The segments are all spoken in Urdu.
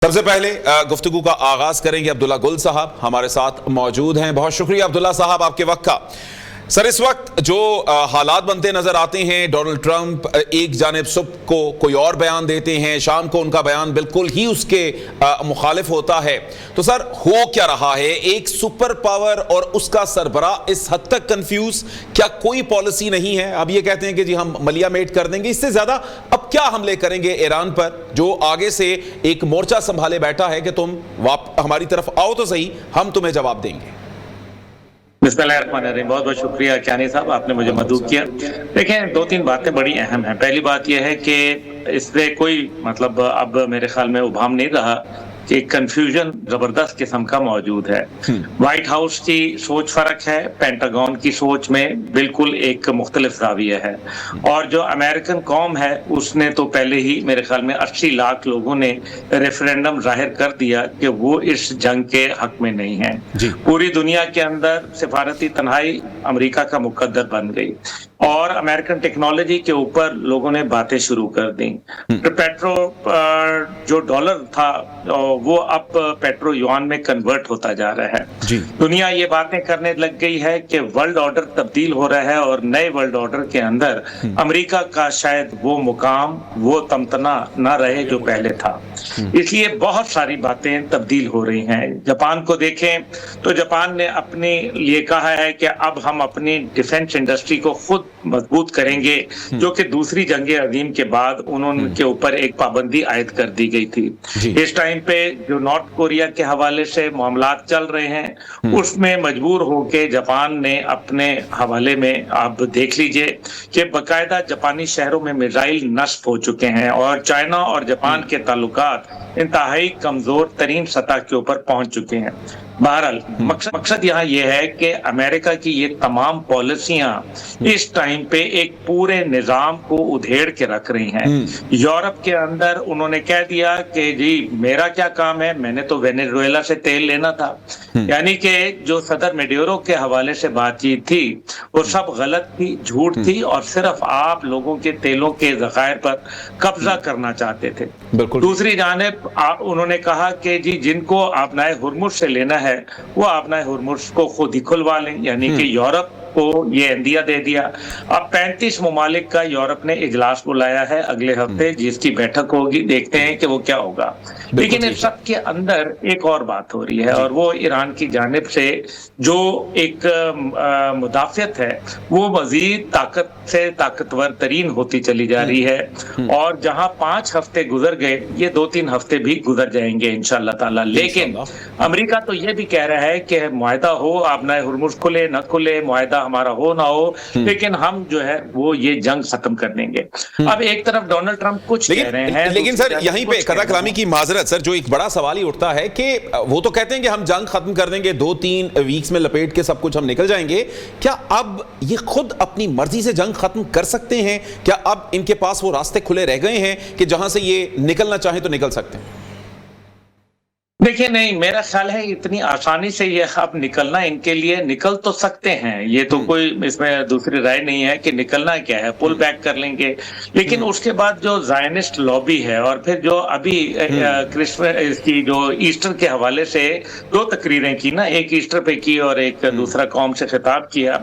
سب سے پہلے گفتگو کا آغاز کریں گے عبداللہ گل صاحب ہمارے ساتھ موجود ہیں. بہت شکریہ عبداللہ صاحب آپ کے وقت کا. سر اس وقت جو حالات بنتے نظر آتے ہیں، ڈونلڈ ٹرمپ ایک جانب صبح کو کوئی اور بیان دیتے ہیں، شام کو ان کا بیان بالکل ہی اس کے مخالف ہوتا ہے. تو سر ہو کیا رہا ہے؟ ایک سپر پاور اور اس کا سربراہ اس حد تک کنفیوز، کیا کوئی پالیسی نہیں ہے؟ اب یہ کہتے ہیں کہ جی ہم ملیا میٹ کر دیں گے، اس سے زیادہ اب کیا حملے کریں گے ایران پر، جو آگے سے ایک مورچہ سنبھالے بیٹھا ہے کہ تم ہماری طرف آؤ تو صحیح، ہم تمہیں جواب دیں گے. بسم اللہ الرحمن الرحیم. بہت بہت شکریہ کیانی صاحب، آپ نے مجھے مدعو کیا. دیکھیں، دو تین باتیں بڑی اہم ہیں. پہلی بات یہ ہے کہ اس سے کوئی اب میرے خیال میں ابہام نہیں رہا کہ کنفیوژن زبردست قسم کا موجود ہے. وائٹ ہاؤس کی سوچ فرق ہے، پینٹاگون کی سوچ میں بالکل ایک مختلف زاویہ ہے، اور جو امریکن قوم ہے اس نے تو پہلے ہی میرے خیال میں 80 لاکھ لوگوں نے ریفرینڈم ظاہر کر دیا کہ وہ اس جنگ کے حق میں نہیں ہیں. پوری دنیا کے اندر سفارتی تنہائی امریکہ کا مقدر بن گئی، اور امریکن ٹیکنالوجی کے اوپر لوگوں نے باتیں شروع کر دیں. پیٹرو جو ڈالر تھا وہ اب پیٹرو یوان میں کنورٹ ہوتا جا رہا ہے. دنیا یہ باتیں کرنے لگ گئی ہے کہ ورلڈ آرڈر تبدیل ہو رہا ہے، اور نئے ورلڈ آرڈر کے اندر امریکہ کا شاید وہ مقام، وہ تمتنا نہ رہے جو پہلے تھا. اس لیے بہت ساری باتیں تبدیل ہو رہی ہیں. جاپان کو دیکھیں تو جاپان نے اپنے لیے کہا ہے کہ اب ہم اپنی ڈیفنس انڈسٹری کو خود مضبوط کریں گے، جو کہ دوسری جنگ عظیم کے بعد انہوں کے اوپر ایک پابندی عائد کر دی گئی تھی. اس ٹائم پہ جو نارتھ کوریا کے حوالے سے معاملات چل رہے ہیں، اس میں مجبور ہو کے جاپان نے اپنے حوالے میں آپ دیکھ لیجئے کہ باقاعدہ جاپانی شہروں میں میزائل نصب ہو چکے ہیں، اور چائنا اور جاپان کے تعلقات انتہائی کمزور ترین سطح کے اوپر پہنچ چکے ہیں. بہرحال مقصد یہاں یہ ہے کہ امریکہ کی یہ تمام پالیسیاں اس ٹائم پہ ایک پورے نظام کو ادھیڑ کے رکھ رہی ہیں. یورپ کے اندر انہوں نے کہہ دیا کہ جی میرا کیا کام ہے، میں نے تو وینیزویلا سے تیل لینا تھا. یعنی کہ جو صدر میڈیورو کے حوالے سے بات چیت تھی وہ سب غلط تھی، جھوٹ تھی، اور صرف آپ لوگوں کے تیلوں کے ذخائر پر قبضہ کرنا چاہتے تھے. دوسری جانب انہوں نے کہا کہ جی جن کو آبنائے ہرمز سے لینا ہے وہ آبنائے ہرمز کو خود ہی کھلوا لیں. یعنی کہ یورپ کو یہ عندیہ دے دیا. اب 35 ممالک کا یورپ نے اجلاس بلایا ہے اگلے ہفتے، جس کی بیٹھک ہوگی، دیکھتے ہیں کہ وہ کیا ہوگا. لیکن اس سب کے اندر ایک اور بات ہو رہی ہے، اور وہ ایران کی جانب سے جو ایک مدافعت ہے وہ مزید طاقت سے طاقتور ترین ہوتی چلی جا رہی ہے. اور جہاں 5 ہفتے گزر گئے، یہ 2-3 ہفتے بھی گزر جائیں گے انشاءاللہ تعالی. لیکن امریکہ تو یہ بھی کہہ رہا ہے کہ معاہدہ ہو، آبنائے ہرمز کھلے نہ کھلے، معاہدہ ہمارا ہو نہ ہو، لیکن ہم جو ہے وہ یہ جنگ ختم کر دیں گے. اب ایک طرف ڈونلڈ ٹرمپ کچھ کہہ رہے ہیں، لیکن سر یہیں پہ قطع کلامی کی معذرت سر، جو ایک بڑا سوال ہی اٹھتا ہے کہ وہ تو کہتے ہیں کہ ہم جنگ ختم کر دیں گے، 2-3 ویکس میں لپیٹ کے سب کچھ ہم نکل جائیں گے. کیا اب یہ خود اپنی مرضی سے جنگ ختم کر سکتے ہیں؟ کیا اب ان کے پاس وہ راستے کھلے رہ گئے ہیں کہ جہاں سے یہ نکلنا چاہیں تو نکل سکتے ہیں؟ دیکھیں، نہیں، میرا خیال ہے اتنی آسانی سے یہ اب نکلنا ان کے لیے نکل تو سکتے ہیں، یہ تو کوئی اس میں دوسری رائے نہیں ہے کہ نکلنا کیا ہے، پل بیک کر لیں گے. لیکن اس کے بعد جو زائنسٹ لابی ہے، اور پھر جو ابھی کرسمس کی جو ایسٹر کے حوالے سے 2 تقریریں کی نا، ایک ایسٹر پہ کی اور ایک دوسرا قوم سے خطاب کیا.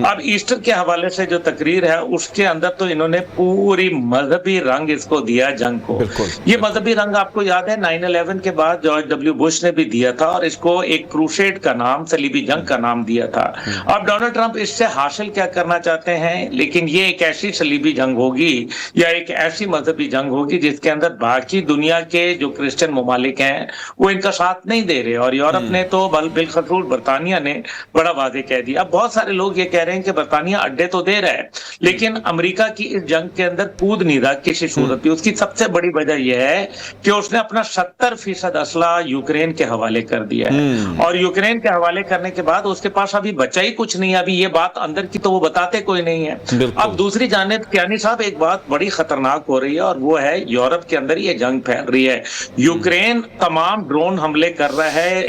اب ایسٹر کے حوالے سے جو تقریر ہے اس کے اندر تو انہوں نے پوری مذہبی رنگ اس کو دیا جنگ کو. یہ مذہبی رنگ آپ کو یاد ہے 9/11 کے بعد جارج ڈبلیو بش نے بھی دیا تھا، اور اس کو ایک کروسیڈ کا نام، صلیبی جنگ کا نام دیا تھا. اب ڈونلڈ ٹرمپ اس سے حاصل کیا کرنا چاہتے ہیں؟ لیکن یہ ایک ایسی صلیبی جنگ ہوگی یا ایک ایسی مذہبی جنگ ہوگی جس کے اندر باقی دنیا کے جو کرسچن ممالک ہیں وہ ان کا ساتھ نہیں دے رہے، اور یورپ نے تو بالخصوص برطانیہ نے بڑا واضح کہہ دیا. اب بہت سارے لوگ یہ کہہ رہے ہیں کہ برطانیہ اڈے تو دے رہا ہے، لیکن امریکہ کی اس جنگ کے اندر کود نہیں رہا کسی صورت بھی. اس کی سب سے بڑی وجہ یہ ہے کہ اس نے اپنا 70% اسلحہ یوکرین کے حوالے کر دیا ہے، اور یوکرین کے حوالے کرنے کے بعد اس کے پاس ابھی بچا ہی کچھ نہیں ہے. ابھی یہ بات اندر کی تو وہ بتاتے کوئی نہیں ہے. اب دوسری جانب کیانی صاحب ایک بات بڑی خطرناک ہو رہی ہے، اور وہ ہے یورپ کے اندر یہ جنگ پھیل رہی ہے. یوکرین تمام ڈرون حملے کر رہا ہے،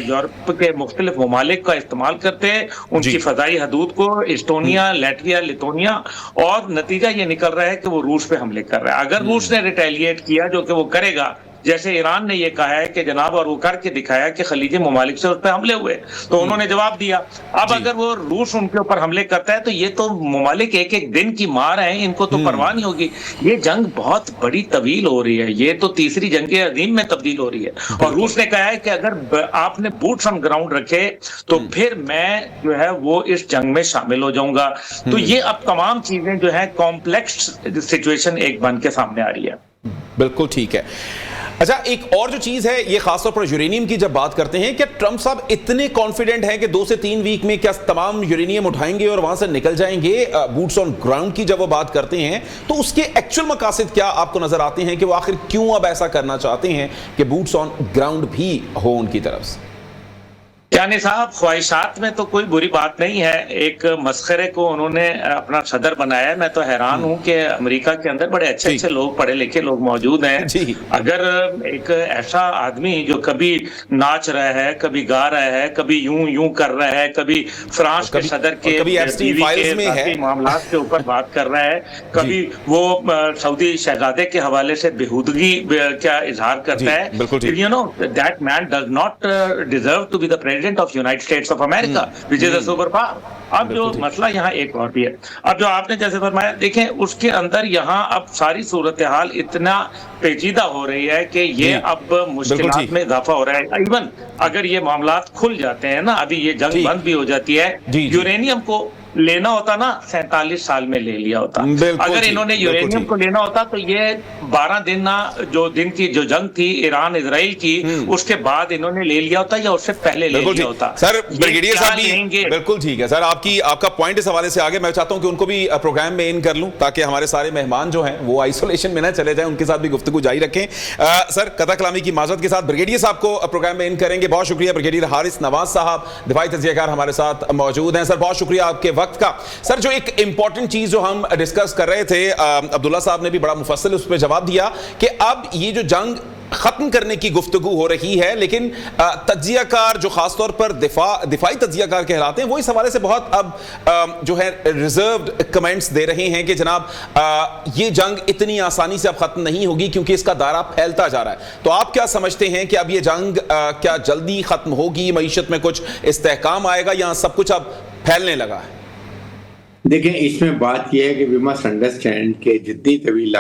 یورپ کے مختلف ممالک کا استعمال کرتے ہیں ان کی فضائی حدود کو، اسٹونیا، لیٹویا، لیتونیا، اور نتیجہ یہ نکل رہا ہے کہ وہ روس پہ حملے کر رہا ہے. اگر روس نے ریٹیلیٹ کیا، جو کہ وہ کرے گا جیسے ایران نے یہ کہا ہے کہ جناب، اور وہ کر کے دکھایا کہ خلیجی ممالک سے اس پہ حملے ہوئے تو انہوں نے جواب دیا. اب اگر وہ روس ان کے اوپر حملے کرتا ہے تو یہ تو ممالک ایک ایک دن کی مار ہیں، ان کو تو پرواہ نہیں ہوگی. یہ جنگ بہت بڑی طویل ہو رہی ہے، یہ تو تیسری جنگ عظیم میں تبدیل ہو رہی ہے. اور روس نے کہا ہے کہ اگر آپ نے بوٹس آن گراؤنڈ رکھے تو پھر میں جو ہے وہ اس جنگ میں شامل ہو جاؤں گا. تو یہ اب تمام چیزیں جو ہے کمپلیکس سچویشن ایک بن کے سامنے آ رہی ہے. بالکل ٹھیک ہے. اچھا، ایک اور جو چیز ہے، یہ خاص طور پر یورینیم کی جب بات کرتے ہیں، کیا ٹرمپ صاحب اتنے کانفیڈنٹ ہیں کہ 2 سے 3 ویک میں کیا تمام یورینیم اٹھائیں گے اور وہاں سے نکل جائیں گے؟ بوٹس آن گراؤنڈ کی جب وہ بات کرتے ہیں تو اس کے ایکچوئل مقاصد کیا آپ کو نظر آتے ہیں کہ وہ آخر کیوں اب ایسا کرنا چاہتے ہیں کہ بوٹس آن گراؤنڈ بھی ہو ان کی طرف سے؟ یعنی صاحب، خواہشات میں تو کوئی بری بات نہیں ہے. ایک مسخرے کو انہوں نے اپنا صدر بنایا ہے. میں تو حیران ہوں کہ امریکہ کے اندر بڑے اچھے اچھے لوگ، پڑھے لکھے لوگ موجود ہیں. اگر ایک ایسا آدمی جو کبھی ناچ رہا ہے، کبھی گا رہا ہے، کبھی یوں کر رہا ہے، کبھی فرانس کے صدر کے بیوی کے ذاتی معاملات کے اوپر بات کر رہا ہے، کبھی وہ سعودی شہزادے کے حوالے سے بےہودگی کا اظہار کرتا ہے. You know, that man does not deserve to be the president of United States of America, which is a super power. اب جو مسئلہ یہاں ایک اور بھی ہے. اب جو آپ نے جیسے فرمایا، دیکھیں اس کے اندر یہاں اب ساری صورتحال اتنا پیچیدہ ہو رہی ہے کہ یہ اب مشکلات میں اضافہ ہو رہا ہے. ایون اگر یہ معاملات کھل جاتے ہیں نا، ابھی یہ جنگ بند بھی ہو جاتی ہے، یورینیم کو لینا ہوتا نا 47 سال میں لے لیا ہوتا. اگر انہوں نے یورینیم کو لینا ہوتا تو یہ 12 دن جو دن کی جو جنگ تھی ایران اسرائیل کی، اس کے بعد انہوں نے لے لیا ہوتا یا اس سے پہلے لے لیا ہوتا. سر بریگیڈیئر صاحب بھی بالکل ٹھیک ہے. سر آپ کا پوائنٹ اس حوالے سے آگے میں چاہتا ہوں کہ ان کو بھی پروگرام میں ان کر لوں تاکہ ہمارے سارے مہمان جو ہیں وہ آئسولیشن میں نہ چلے جائیں، ان کے ساتھ بھی گفتگو جاری رکھیں. سر قطع کلامی کی معذرت کے ساتھ بریگیڈیئر صاحب کو پروگرام میں ان کریں گے. بہت شکریہ. بریگیڈیئر حارث نواز صاحب دفاعی تجزیہ کار ہمارے ساتھ موجود ہیں. سر بہت شکریہ آپ کے وقت کا. سر جو ایک امپورٹنٹ چیز جو ہم ڈسکس کر رہے تھے، عبداللہ صاحب نے بھی بڑا مفصل اس پہ جواب دیا کہ اب یہ جو جنگ ختم کرنے کی گفتگو ہو رہی ہے، لیکن تجزیہ کار جو خاص طور پر دفاعی تجزیہ کار کہلاتے ہیں وہ اس حوالے سے بہت اب جو ہے ریزروڈ کمنٹس دے رہے ہیں کہ جناب یہ جنگ اتنی آسانی سے اب ختم نہیں ہوگی کیونکہ اس کا دائرہ پھیلتا جا رہا ہے. تو آپ کیا سمجھتے ہیں کہ اب یہ جنگ کیا جلدی ختم ہوگی؟ معیشت میں کچھ استحکام آئے گا یا سب کچھ اب پھیلنے لگا ہے؟ دیکھیں، اس میں بات یہ ہے کہ وی مسٹ انڈرسٹینڈ کہ جتنی طویل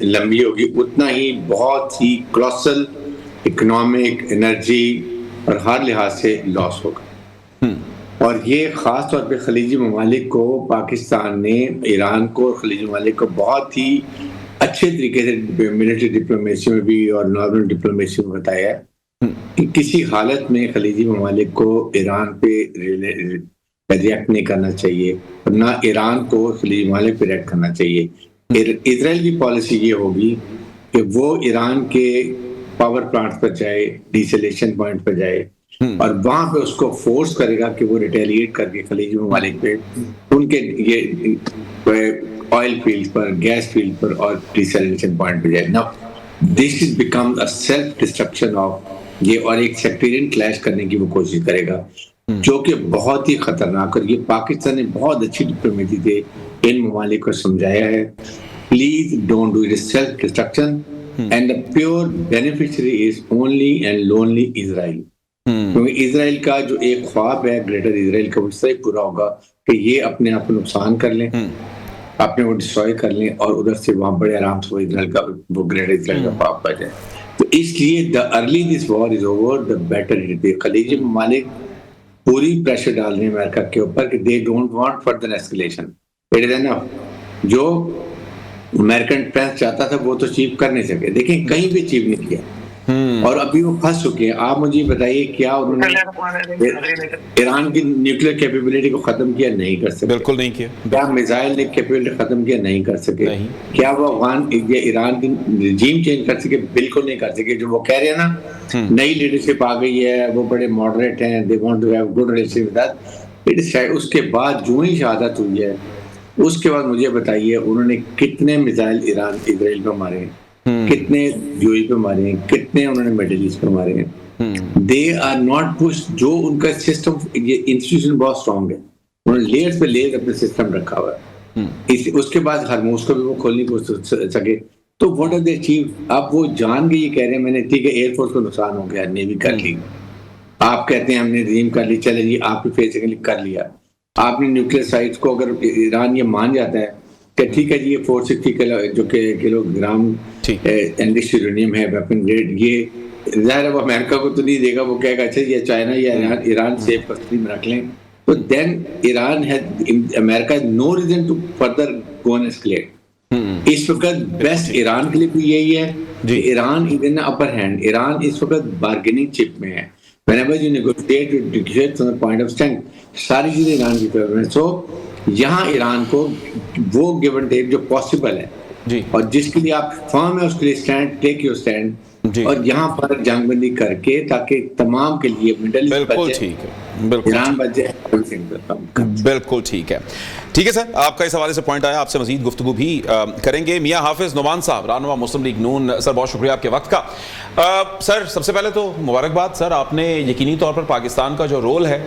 لمبی ہوگی اتنا ہی بہت ہی کولوسل اکنامک، انرجی اور ہر لحاظ سے لاس ہوگا. اور یہ خاص طور پہ خلیجی ممالک کو، پاکستان نے ایران کو اور خلیجی ممالک کو بہت ہی اچھے طریقے سے ملٹری ڈپلومیسی میں بھی اور نارمل ڈپلومیسی میں بتایا ہے کہ کسی حالت میں خلیجی ممالک کو ایران پہ ریئیکٹ نہیں کرنا چاہیے، نہ ایران کو خلیجی ممالک پہ ریئیکٹ کرنا چاہیے. اسرائیل کی پالیسی یہ ہوگی کہ وہ ایران کے پاور پلانٹ پر جائے، ڈیسلیشن پوائنٹ پر جائے اور وہاں پہ اس کو فورس کرے گا کہ وہ ریٹیلیٹ کر کے خلیجی ممالک پہ ان کے یہ آئل فیلڈ پر، گیس فیلڈ پر اور ڈیسلیشن پوائنٹ پہ جائے. This is become a self destruction of یہ، اور ایک سیکٹیرین کلیش کرنے کی وہ کوشش کرے گا جو کہ بہت ہی خطرناک. اور یہ پاکستان نے بہت اچھی ڈپلومیسی سے ان ممالک کو سمجھایا ہے، please don't do it, self destruction and the pure beneficiary is only and only اسرائیل. کیونکہ اسرائیل کا جو ایک خواب ہے گریٹر اسرائیل کا، وہ اس طرح پورا ہوگا کہ یہ اپنے آپ کو نقصان کر لیں، اپنے کو ڈسٹروائے کر لیں اور ادھر سے وہاں بڑے آرام سے وہ اسرائیل کا، وہ گریٹر اسرائیل کا خواب پا جائے. تو اس لیے the early this war is over the better it is. خلیجی ممالک پوری پریشر ڈال رہے ہیں امریکہ کے اوپر کہ they don't want further escalation. It is enough. جو امریکن پرنس چاہتا تھا وہ تو اچیو کر نہیں سکے. دیکھیں کہیں بھی اچیو نہیں کیا اور ابھی وہ پھنس چکے ہیں. آپ مجھے بتائیے کیا انہوں نے ایران کی نیوکلیر کیپیبلٹی کو ختم کیا؟ نہیں کر سکے. بالکل نہیں کیا. کیا میزائل نے کیپیبلٹی ختم کیا؟ نہیں کر سکے. کیا وہ افغان یا ایران کی رجیم چینج کر سکے؟ بالکل نہیں کر سکے. جو وہ کہہ رہے ہیں نا نئی لیڈرشپ آ گئی ہے، وہ بڑے ماڈریٹ ہیں، they want to have good relationship with that. اس کے بعد جو ہی شہادت ہوئی ہے اس کے بعد مجھے بتائیے انہوں نے کتنے میزائل ایران اسرائیل پہ مارے ہیں، کتنے یو اے پہ مارے ہیں، کتنے انہوں نے میڈل ایسٹ پہ مارے ہیں. They are not push. جو ان کا سسٹم، یہ انسٹیٹیوشن بہت اسٹرانگ ہے، انہوں نے لیئرز پہ لیئرز اپنے سسٹم رکھا ہوا ہے. اس کے بعد ہرموز کو بھی وہ کھولنے کو سکے. تو واٹ آر دے اچیو؟ آپ وہ جان کے یہ کہہ رہے ہیں میں نے ٹھیک ہے ایئر فورس کو نقصان ہو گیا، نیوی کر لی، آپ کہتے ہیں ہم نے ریم کر لی، چلے جی آپ بھی بیسیکلی کر لیا، آپ نے نیوکلیر سائٹس کو اگر ایران یہ مان جاتا ہے کہ ٹھیک ہے جی یہ 460 جو کہ کلو گرام انرچڈ یورینیم ہے ویپن گریڈ، یہ ظاہر ہے وہ امریکہ کو تو نہیں دے گا، وہ کہے گا اچھا یہ چائنا یا ایران سیف کسٹڈی میں رکھ لیں، تو then Iran America no reason to further go and escalate. اس وقت بیسٹ ایران کے لیے بھی یہی ہے کہ Iran is in upper hand, Iran اس وقت بارگیننگ چپ میں ہے. whenever you negotiate from the point of strength ساری چیزیں ایران کی طرف ہیں. سو یہاں ایران کو وہ گیو اینڈ ٹیک جو پاسبل ہے اور جس کے لیے آپ فرم ہے اس کے لیے اسٹینڈ، ٹیک یور اسٹینڈ، اور یہاں پر جنگ بندی کر کے تاکہ تمام کے لیے مڈل ایسٹ بالکل ٹھیک ہے، ایران بچ جائے. بالکل ٹھیک ہے. ٹھیک ہے سر، آپ کا اس حوالے سے پوائنٹ آیا، آپ سے مزید گفتگو بھی کریں گے. میاں حافظ نعمان صاحب، رہنما مسلم لیگ نون، سر بہت شکریہ آپ کے وقت کا. سر سب سے پہلے تو مبارکباد سر، آپ نے یقینی طور پر پاکستان کا جو رول ہے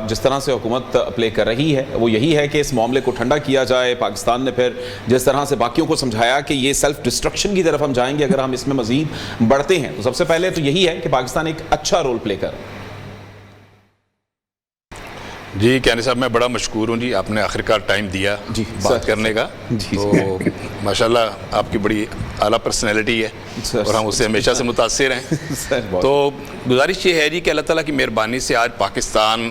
جس طرح سے حکومت پلے کر رہی ہے وہ یہی ہے کہ اس معاملے کو ٹھنڈا کیا جائے. پاکستان نے پھر جس طرح سے باقیوں کو سمجھایا کہ یہ سیلف ڈسٹرکشن کی طرف ہم جائیں گے اگر ہم اس میں مزید بڑھتے ہیں، تو سب سے پہلے تو یہی ہے کہ پاکستان ایک اچھا رول پلے کر. جی کیانی صاحب میں بڑا مشکور ہوں جی، آپ نے آخرکار ٹائم دیا بات کرنے کا. تو ماشاءاللہ آپ کی بڑی اعلیٰ پرسنالٹی ہے اور ہم اس سے ہمیشہ سے متاثر ہیں. تو گزارش یہ ہے جی کہ اللہ تعالیٰ کی مہربانی سے آج پاکستان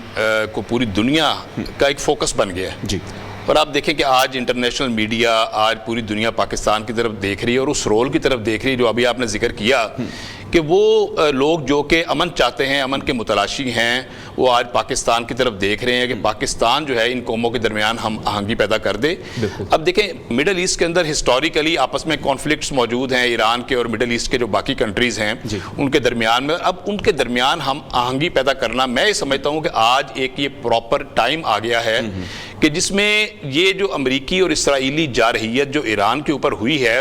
کو پوری دنیا کا ایک فوکس بن گیا ہے. اور آپ دیکھیں کہ آج انٹرنیشنل میڈیا، آج پوری دنیا پاکستان کی طرف دیکھ رہی ہے اور اس رول کی طرف دیکھ رہی ہے جو ابھی آپ نے ذکر کیا کہ وہ لوگ جو کہ امن چاہتے ہیں، امن کے متلاشی ہیں، وہ آج پاکستان کی طرف دیکھ رہے ہیں کہ پاکستان جو ہے ان قوموں کے درمیان ہم آہنگی پیدا کر دے. اب دیکھیں مڈل ایسٹ کے اندر ہسٹوریکلی آپس میں کانفلکٹس موجود ہیں، ایران کے اور مڈل ایسٹ کے جو باقی کنٹریز ہیں ان کے درمیان میں. اب ان کے درمیان ہم آہنگی پیدا کرنا، میں یہ سمجھتا ہوں کہ آج ایک یہ پراپر ٹائم آ گیا ہے کہ جس میں یہ جو امریکی اور اسرائیلی جارحیت جو ایران کے اوپر ہوئی ہے،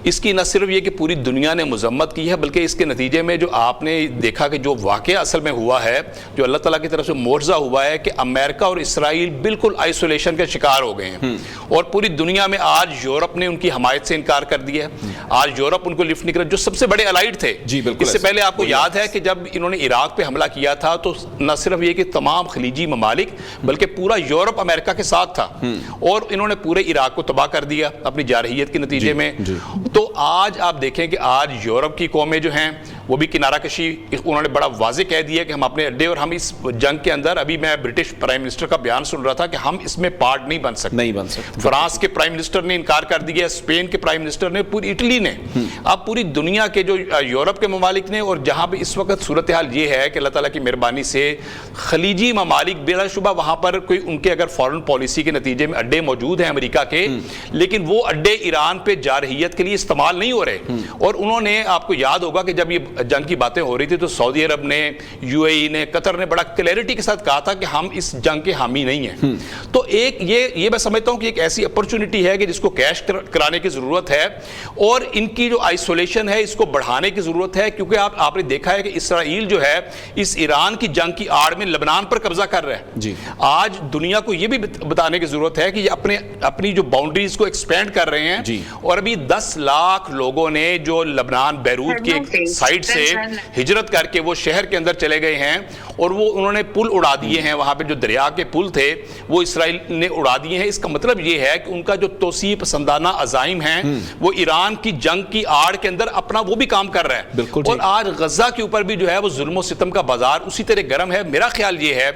اس کی نہ صرف یہ کہ پوری دنیا نے مذمت کی ہے بلکہ اس کے نتیجے میں جو آپ نے دیکھا کہ جو واقعہ اصل میں ہوا ہے، جو اللہ تعالیٰ کی طرف سے معجزہ ہوا ہے کہ امریکہ اور اسرائیل بالکل آئسولیشن کے شکار ہو گئے ہیں. اور پوری دنیا میں آج یورپ نے ان کی حمایت سے انکار کر دیا ہے. آج یورپ ان کو لفٹ نہیں کر، جو سب سے بڑے الائڈ تھے. اس سے پہلے آپ کو یاد ہے کہ جب انہوں نے عراق پہ حملہ کیا تھا تو نہ صرف یہ کہ تمام خلیجی ممالک بلکہ پورا یورپ امریکہ کے ساتھ تھا اور انہوں نے پورے عراق کو تباہ کر دیا اپنی جارحیت کے نتیجے میں. تو آج آپ دیکھیں کہ آج یورپ کی قومیں جو ہیں وہ بھی کنارہ کشی، انہوں نے بڑا واضح کہہ دیا کہ ہم اپنے اڈے، اور ہم اس جنگ کے اندر، ابھی میں برٹش پرائم منسٹر کا بیان سن رہا تھا کہ ہم اس میں پارٹ نہیں بن سکتے. فرانس کے پرائم منسٹر نے انکار کر دیا، اسپین کے پرائم منسٹر نے، پوری اٹلی نے. اب پوری دنیا کے جو یورپ کے ممالک نے، اور جہاں پہ اس وقت صورتحال یہ ہے کہ اللہ تعالیٰ کی مہربانی سے خلیجی ممالک بلا شبہ وہاں پر کوئی ان کے اگر فارن پالیسی کے نتیجے میں اڈے موجود ہیں امریکہ کے، لیکن وہ اڈے ایران پہ جارحیت کے لیے استعمال نہیں ہو رہے. اور انہوں نے، آپ کو یاد ہوگا کہ جب یہ جنگ کی باتیں ہو رہی تھی تو سعودی عرب نے، یو اے ای نے، قطر نے بڑا کلیئرٹی کے ساتھ کہا تھا کہ ہم اس جنگ کے حامی نہیں ہیں. تو ایک یہ میں سمجھتا ہوں کہ ایک ایسی اپرچونٹی ہے کہ جس کو کیش کرانے کی ضرورت ہے اور ان کی جو آئسولیشن ہے اس کو بڑھانے کی ضرورت ہے. کیونکہ آپ نے دیکھا ہے کہ اسرائیل جو ہے اس ایران کی جنگ کی آڑ میں لبنان پر قبضہ کر رہا ہے. آج دنیا کو یہ بھی بتانے کی ضرورت ہے کہ یہ اپنی جو باؤنڈریز کو ایکسپینڈ کر رہے ہیں. اور ابھی 10 لاکھ لوگوں نے جو لبنان بیروت کے سائٹ سے ہجرت کر کے وہ شہر کے اندر چلے گئے ہیں اور وہ انہوں نے پل اڑا دیے ہیں. وہاں پہ جو دریا کے پل تھے وہ اسرائیل نے اڑا دیے ہیں. اس کا مطلب یہ ہے کہ ان کا جو توسیع پسندانہ عزائم ہیں وہ ایران کی جنگ کی آڑ کے اندر اپنا وہ بھی کام کر رہا ہے. اور آج غزہ کے اوپر بھی جو ہے وہ ظلم و ستم کا بازار اسی طرح گرم ہے. میرا خیال یہ ہے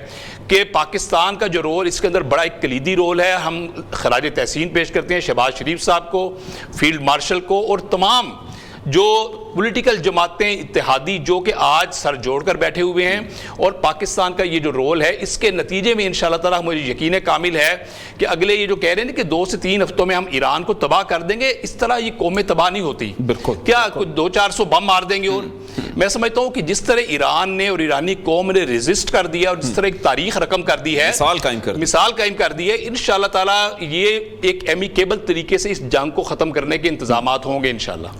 کہ پاکستان کا جو رول اس کے اندر بڑا ایک کلیدی رول ہے. ہم خراج تحسین پیش کرتے ہیں شہباز شریف صاحب کو، فیلڈ مارشل کو، اور تمام جو پولیٹیکل جماعتیں اتحادی جو کہ آج سر جوڑ کر بیٹھے ہوئے ہیں. اور پاکستان کا یہ جو رول ہے اس کے نتیجے میں انشاءاللہ تعالیٰ مجھے یقین کامل ہے کہ اگلے یہ جو کہہ رہے ہیں کہ 2 سے 3 ہفتوں میں ہم ایران کو تباہ کر دیں گے، اس طرح یہ قومیں تباہ نہیں ہوتی. کیا 200-400 بم مار دیں گے؟ اور میں سمجھتا ہوں کہ جس طرح ایران نے اور ایرانی قوم نے ریزسٹ کر دیا اور جس طرح ایک تاریخ رقم کر دی ہے، مثال قائم کر دی ہے، انشاءاللہ تعالیٰ یہ ایک ایمیکیبل طریقے سے اس جنگ کو ختم کرنے کے انتظامات ہوں گے انشاءاللہ.